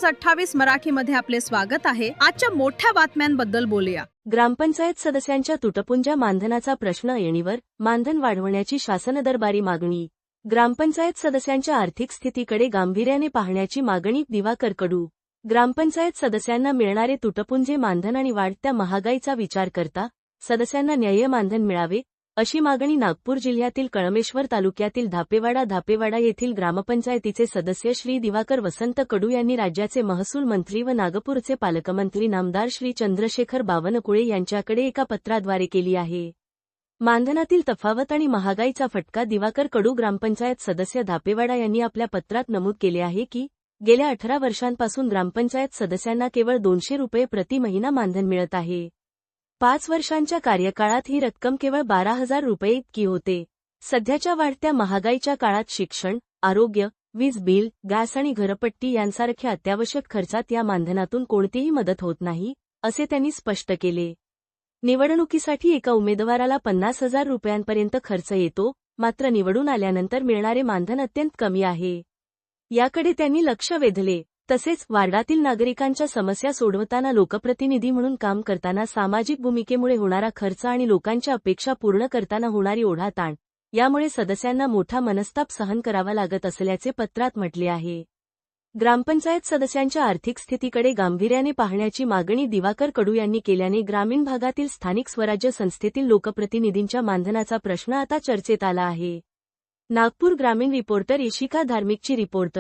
News 28 मराठीमध्ये आपले स्वागत आहे। आजच्या मोठ्या बातम्यांबद्दल बोलूया। ग्रामपंचायत सदस्यांच्या तुटपुंज्या मानधनाचा प्रश्न ऐणीवर, मानधन वाढवण्याची शासन दरबारी मागणी। ग्रामपंचायत सदस्यांच्या आर्थिक स्थितीकडे गांभीर्याने पाहण्याची मागणी दिवाकर कडू। ग्रामपंचायत सदस्यांना मिळणारे तुटपुंजे मानधन आणि वाढत्या महागाईचा विचार करता सदस्यांना न्याय्य मानधन मिळावे अशी मागणी नागपूर जिल्ह्यातील कळमेश्वर तालुक्यातील धापेवाडा येथील ग्रामपंचायतीचे सदस्य श्री दिवाकर वसंत कडू यांनी राज्याचे महसूल मंत्री व नागपूरचे पालकमंत्री नामदार श्री चंद्रशेखर बावनकुळे यांच्याकडे एका पत्राद्वारे केली आहे। मानधनातील तफावत आणि महागाईचा फटका दिवाकर कडू ग्रामपंचायत सदस्य धापेवाडा यांनी आपल्या पत्रात नमूद केले आहे की गेल्या 18 वर्षांपासून ग्रामपंचायत सदस्यांना केवळ 200 रुपये प्रति महिना मानधन मिळत आहे। 5 वर्षांच्या कार्यकाळात ही रक्कम केवळ 12,000 रुपये इतकी होते। सध्याच्या वाढत्या महागाईच्या काळात शिक्षण, आरोग्य, वीज बिल, गॅस आणि घरपट्टी यांसारख्या अत्यावश्यक खर्चात या मानधनातून कोणतीही मदत होत नाही, असे त्यांनी स्पष्ट केले। निवडणुकीसाठी एका उमेदवाराला 50,000 रुपयांपर्यंत खर्च येतो, मात्र निवडून आल्यानंतर मिळणारे मानधन अत्यंत कमी आहे। याकडे त्यांनी लक्ष वेधले। तसेच वार्डातील नागरिकांच्या समस्या सोडवताना लोकप्रतिनिधी म्हणून काम करताना सामाजिक भूमिकेमुळे होणारा खर्च आणि लोकांच्या अपेक्षा पूर्ण करताना होणारी ओढाताण यामुळे सदस्यांना मोठा मनस्ताप सहन करावा लागत असल्याचे पत्रात म्हटले आहे। ग्रामपंचायत सदस्यांच्या आर्थिक स्थितीकडे गांभीर्याने पाहण्याची मागणी दिवाकर कडू यांनी केल्याने ग्रामीण भागातील स्थानिक स्वराज्य संस्थेतील लोकप्रतिनिधींच्या मानधनाचा प्रश्न आता चर्चेत आला आहे। नागपूर ग्रामीण रिपोर्टर इशिका धार्मिकची रिपोर्ट।